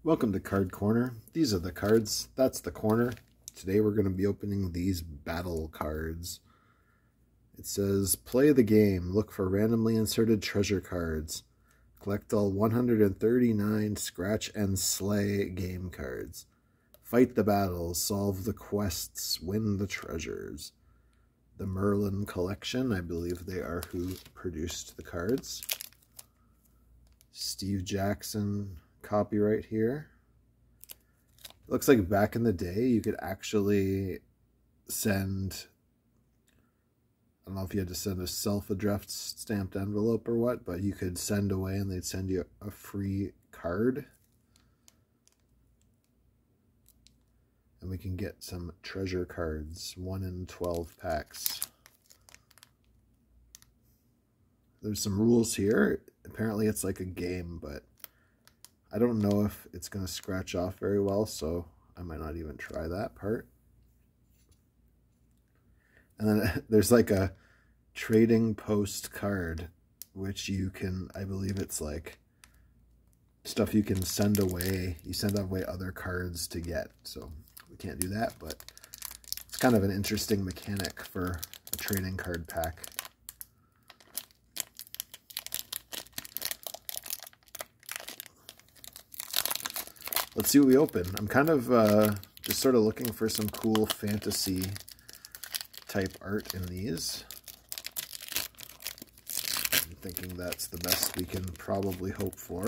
Welcome to Card Corner. These are the cards. That's the corner. Today we're going to be opening these battle cards. It says, play the game. Look for randomly inserted treasure cards. Collect all 139 scratch and slay game cards. Fight the battles. Solve the quests. Win the treasures. The Merlin Collection. I believe they are who produced the cards. Steve Jackson copyright here. It looks like back in the day you could actually send, I don't know if you had to send a self-addressed stamped envelope or what, but you could send away and they'd send you a free card. And we can get some treasure cards, 1 in 12 packs. There's some rules here. Apparently it's like a game, but I don't know if it's going to scratch off very well, so I might not even try that part. And then there's like a trading post card, which you can, I believe it's like stuff you can send away. You send away other cards to get, so we can't do that, but it's kind of an interesting mechanic for a trading card pack. Let's see what we open. I'm kind of just sort of looking for some cool fantasy type art in these. I'm thinking that's the best we can probably hope for.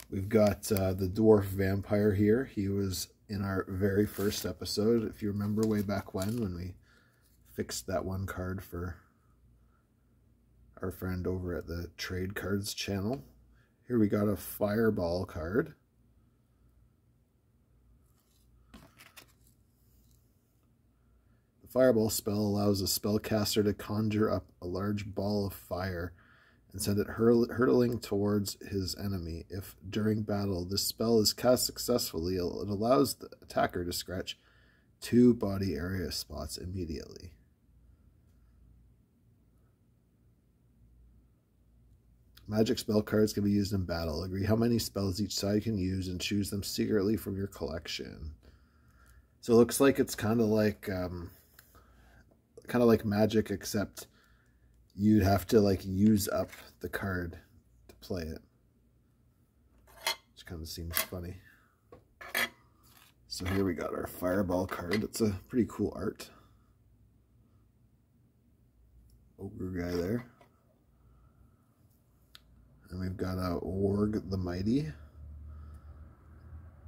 We've got the dwarf vampire here. He was in our very first episode, if you remember way back when we fixed that one card for our friend over at the Trade Cards channel. Here we got a fireball card. The fireball spell allows a spellcaster to conjure up a large ball of fire and send it hurtling towards his enemy. If during battle this spell is cast successfully, it allows the attacker to scratch 2 body area spots immediately. Magic spell cards can be used in battle. Agree how many spells each side can use and choose them secretly from your collection. So it looks like it's kind of like Magic, except you'd have to like use up the card to play it, which kind of seems funny. So here we got our fireball card. It's a pretty cool art. Ogre guy there. And we've got a Warg the Mighty.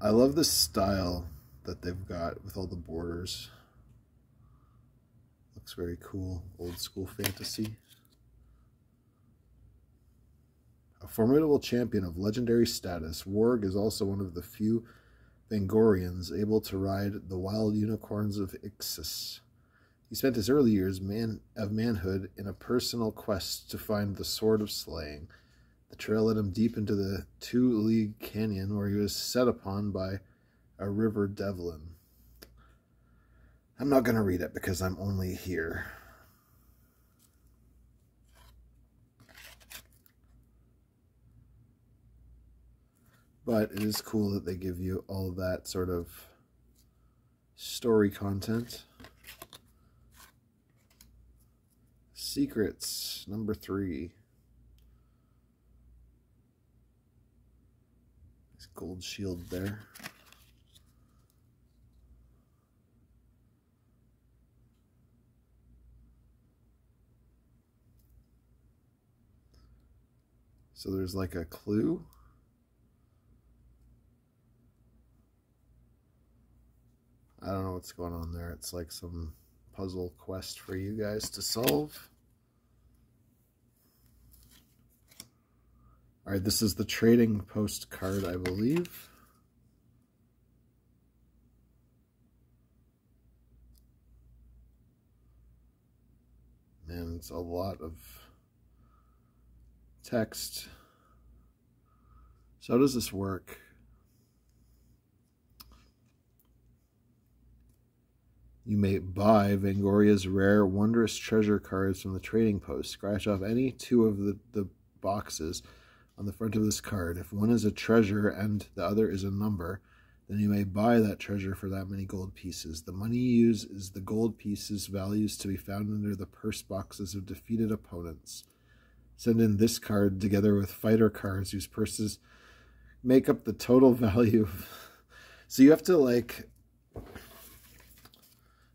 I love the style that they've got with all the borders. Looks very cool, old school fantasy. A formidable champion of legendary status, Warg is also one of the few Vangorians able to ride the wild unicorns of Ixis. He spent his early years of manhood in a personal quest to find the Sword of Slaying. The trail led him deep into the 2-league canyon where he was set upon by a river devlin. I'm not going to read it because I'm only here. But it is cool that they give you all of that sort of story content. Secrets, number 3. Gold shield there. So there's like a clue. I don't know what's going on there. It's like some puzzle quest for you guys to solve. Alright, this is the trading post card, I believe. And it's a lot of text. So how does this work? You may buy Vangoria's rare wondrous treasure cards from the trading post. Scratch off any 2 of the boxes on the front of this card. If one is a treasure and the other is a number, then you may buy that treasure for that many gold pieces. The money you use is the gold pieces values to be found under the purse boxes of defeated opponents. Send in this card together with fighter cards whose purses make up the total value. So you have to, like,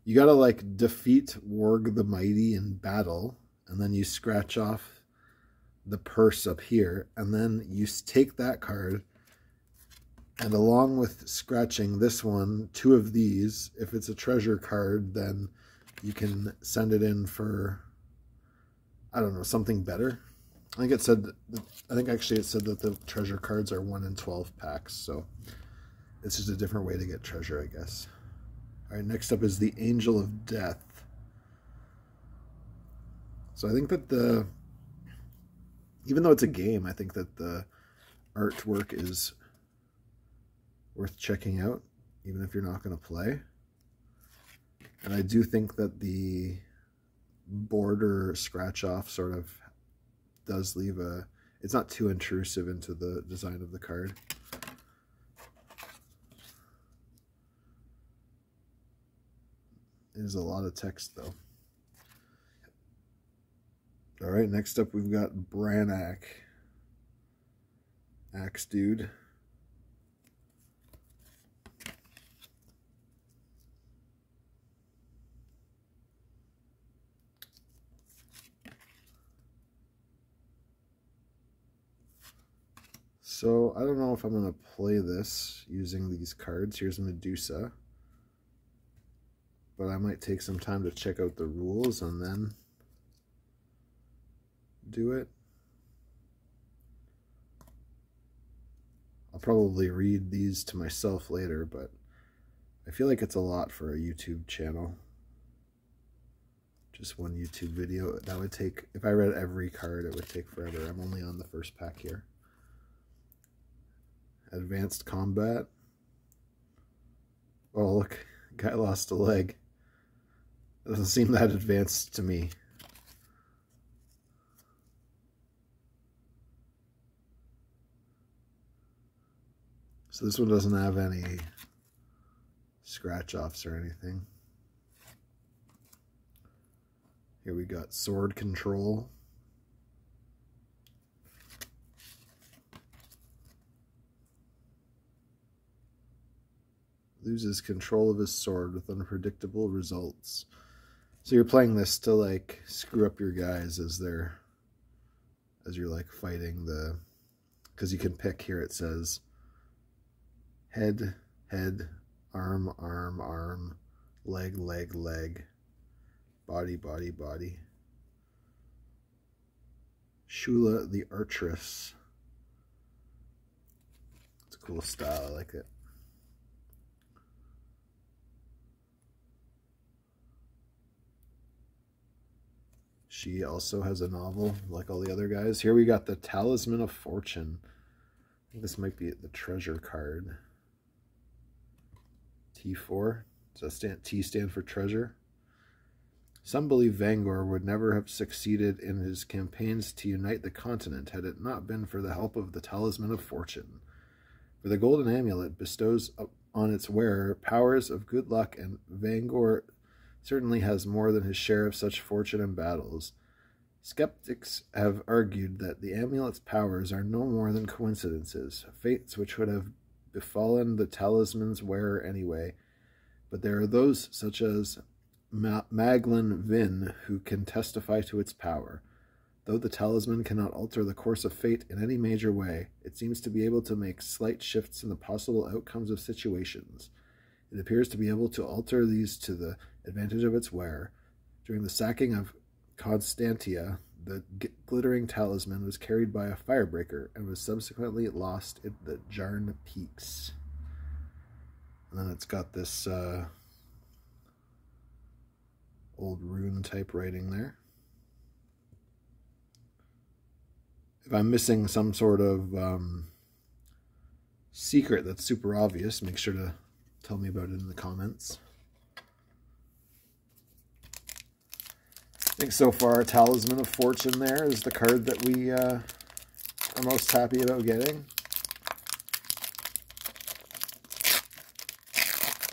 you gotta, like, defeat Warg the Mighty in battle, and then you scratch off the purse up here, and then you take that card, and along with scratching this one, 2 of these, if it's a treasure card, then you can send it in for, I don't know, something better. I think actually it said that the treasure cards are 1 in 12 packs, so it's just a different way to get treasure, I guess. All right, next up is the Angel of Death. So I think that even though it's a game, I think that the artwork is worth checking out, even if you're not going to play. And I do think that the border scratch off sort of does leave it's not too intrusive into the design of the card. It is a lot of text though. All right, next up we've got Branach. Axe Dude. So, I don't know if I'm going to play this using these cards. Here's Medusa. But I might take some time to check out the rules and then do it. I'll probably read these to myself later, but I feel like it's a lot for a YouTube channel. Just one YouTube video. That would take, if I read every card, it would take forever. I'm only on the first pack here. Advanced Combat. Oh, look, guy lost a leg. Doesn't seem that advanced to me. So this one doesn't have any scratch-offs or anything. Here we got Sword Control. Loses control of his sword with unpredictable results. So you're playing this to, like, screw up your guys as you're like fighting the, because you can pick here. It says head, head, arm, arm, arm, leg, leg, leg, body, body, body. Shula the Archeress. It's a cool style. I like it. She also has a novel, like all the other guys. Here we got the Talisman of Fortune. I think this might be the treasure card. T4. Does T stand for treasure? Some believe Vangor would never have succeeded in his campaigns to unite the continent had it not been for the help of the Talisman of Fortune. For the golden amulet bestows on its wearer powers of good luck, and Vangor certainly has more than his share of such fortune and battles. Skeptics have argued that the amulet's powers are no more than coincidences, fates which would have befallen the talisman's wearer anyway. But there are those, such as Maglin Vin, who can testify to its power. Though the talisman cannot alter the course of fate in any major way, it seems to be able to make slight shifts in the possible outcomes of situations. It appears to be able to alter these to the advantage of its wearer. During the sacking of Constantia, the glittering talisman was carried by a firebreaker and was subsequently lost in the Jarn Peaks. And then it's got this old rune type writing there. If I'm missing some sort of secret that's super obvious, make sure to tell me about it in the comments. I think so far Talisman of Fortune there is the card that we are I'm most happy about getting.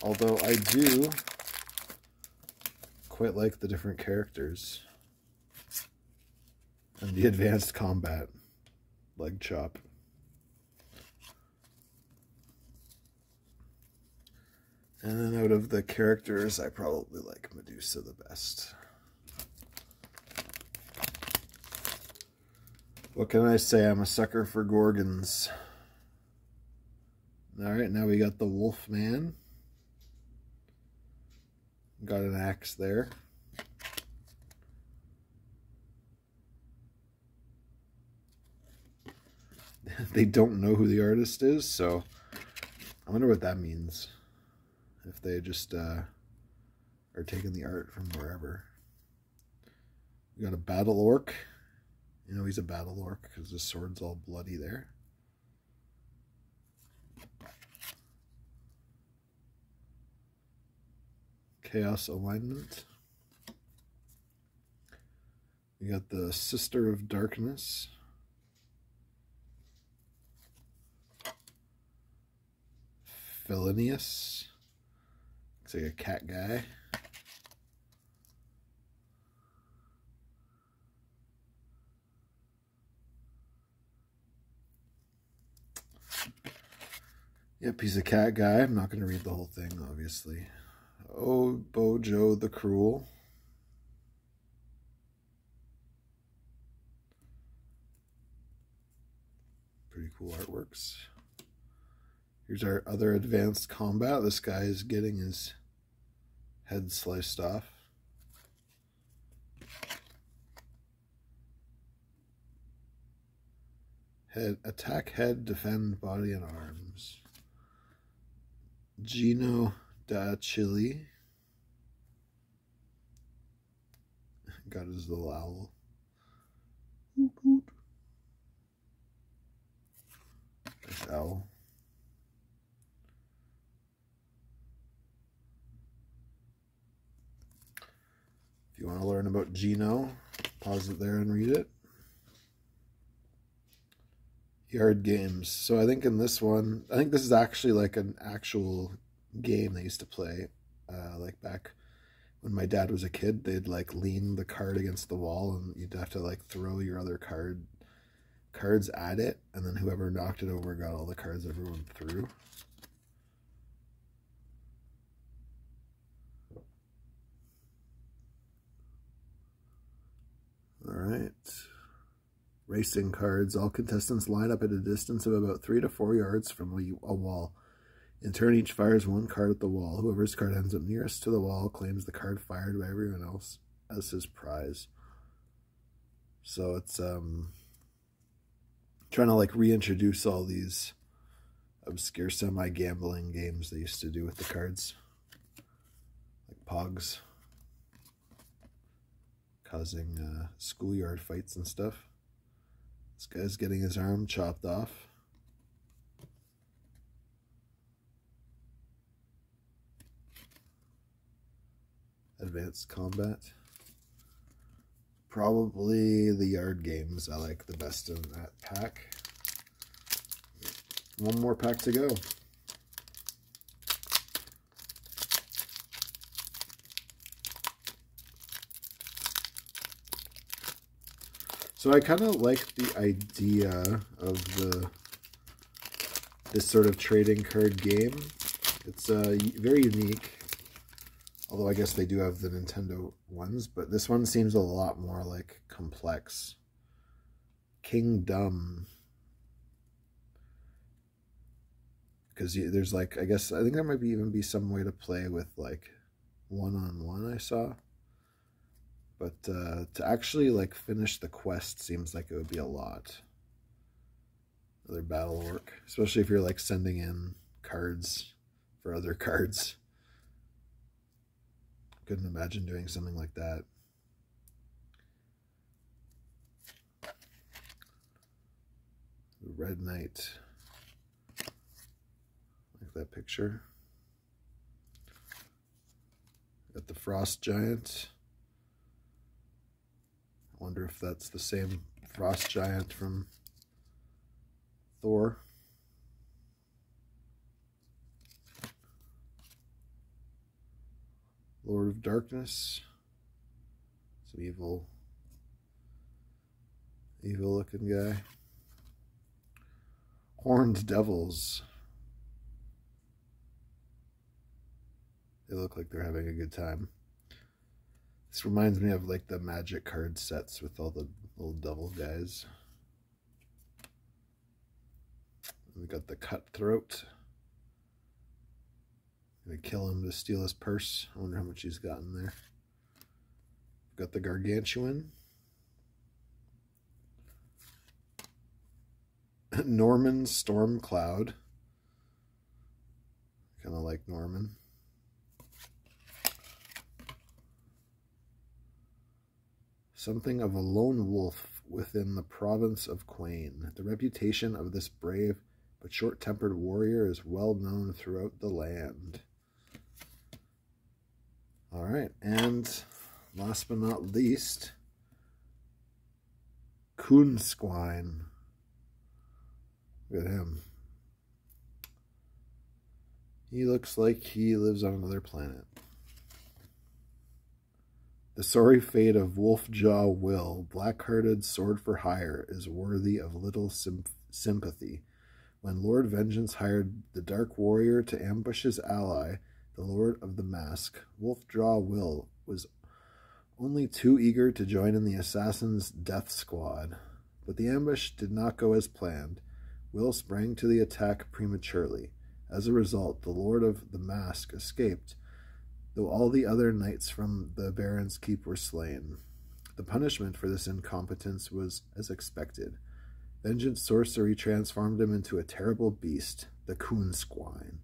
Although I do quite like the different characters and the advanced combat leg chop. And then out of the characters, I probably like Medusa the best. What can I say? I'm a sucker for Gorgons. Alright, now we got the Wolf Man. Got an axe there. They don't know who the artist is, so I wonder what that means. If they just are taking the art from wherever. We got a battle orc. You know he's a battle orc because his sword's all bloody there. Chaos alignment. We got the Sister of Darkness. Felinius. Looks like a cat guy. Yep, he's a cat guy. I'm not going to read the whole thing, obviously. Oh, Bojo the Cruel. Pretty cool artworks. Here's our other advanced combat. This guy is getting his head sliced off. Head, attack head, defend body and arms. Gino da Chili. Got his little owl. Nice owl. If you want to learn about Gino, pause it there and read it. Yard games. So I think in this one, I think this is actually like an actual game they used to play. Like back when my dad was a kid, they'd like lean the card against the wall and you'd have to like throw your other cards at it, and then whoever knocked it over got all the cards everyone threw. All right. Racing cards. All contestants line up at a distance of about 3 to 4 yards from a wall. In turn, each fires one card at the wall. Whoever's card ends up nearest to the wall claims the card fired by everyone else as his prize. So it's trying to like reintroduce all these obscure semi-gambling games they used to do with the cards. Like Pogs. Causing schoolyard fights and stuff. This guy's getting his arm chopped off. Advanced combat. Probably the yard games I like the best in that pack. One more pack to go. So I kind of like the idea of this sort of trading card game. It's very unique. Although I guess they do have the Nintendo ones, but this one seems a lot more like complex. Kingdom. Because there's like, I think there might even be some way to play with like one-on-one I saw. But to actually like finish the quest seems like it would be a lot. Another battle orc, especially if you're like sending in cards for other cards. Couldn't imagine doing something like that. Red Knight. Like that picture. Got the Frost Giant. I wonder if that's the same Frost Giant from Thor. Lord of Darkness. Some evil looking guy. Horned Devils. They look like they're having a good time. This reminds me of like the Magic card sets with all the little devil guys. We got the Cutthroat. Gonna kill him to steal his purse. I wonder how much he's got in there. Got the Gargantuan. Norman Stormcloud. Kind of like Norman. Something of a lone wolf within the province of Quain. The reputation of this brave but short-tempered warrior is well known throughout the land. All right, and last but not least, Coonsquine. Look at him. He looks like he lives on another planet. The sorry fate of Wolfjaw Will, black-hearted sword for hire, is worthy of little sympathy. When Lord Vengeance hired the Dark Warrior to ambush his ally, the Lord of the Mask, Wolfjaw Will was only too eager to join in the assassin's death squad. But the ambush did not go as planned. Will sprang to the attack prematurely. As a result, the Lord of the Mask escaped, though all the other knights from the Baron's Keep were slain. The punishment for this incompetence was as expected. Vengeance sorcery transformed him into a terrible beast, the Coonsquine,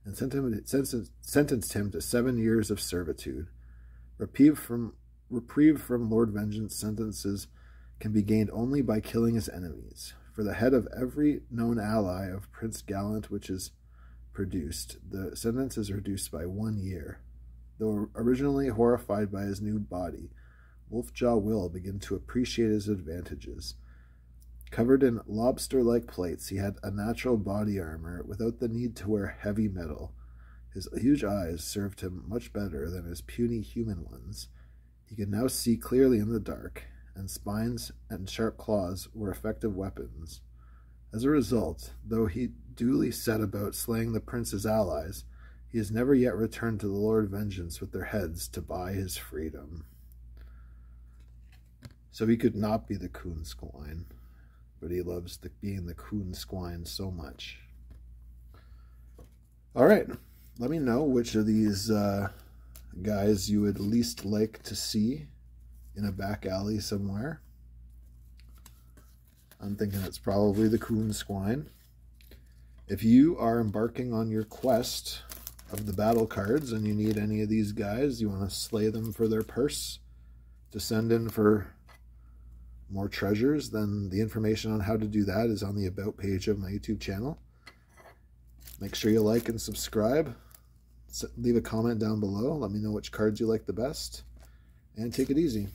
and sentenced him to 7 years of servitude. Reprieve from Lord Vengeance sentences can be gained only by killing his enemies. For the head of every known ally of Prince Gallant which is produced, the sentence is reduced by 1 year. Though originally horrified by his new body, Wolfjaw Will begin to appreciate his advantages. Covered in lobster-like plates, he had a natural body armor without the need to wear heavy metal. His huge eyes served him much better than his puny human ones. He could now see clearly in the dark, and spines and sharp claws were effective weapons. As a result, though he duly set about slaying the prince's allies, he has never yet returned to the Lord Vengeance with their heads to buy his freedom. So he could not be the Coonsquine, but he loves being the Coonsquine so much. All right, let me know which of these guys you would least like to see in a back alley somewhere. I'm thinking it's probably the Coonsquine. If you are embarking on your quest of the battle cards and you need any of these guys, you want to slay them for their purse to send in for more treasures, then the information on how to do that is on the About page of my YouTube channel. Make sure you like and subscribe. Leave a comment down below. Let me know which cards you like the best. And take it easy.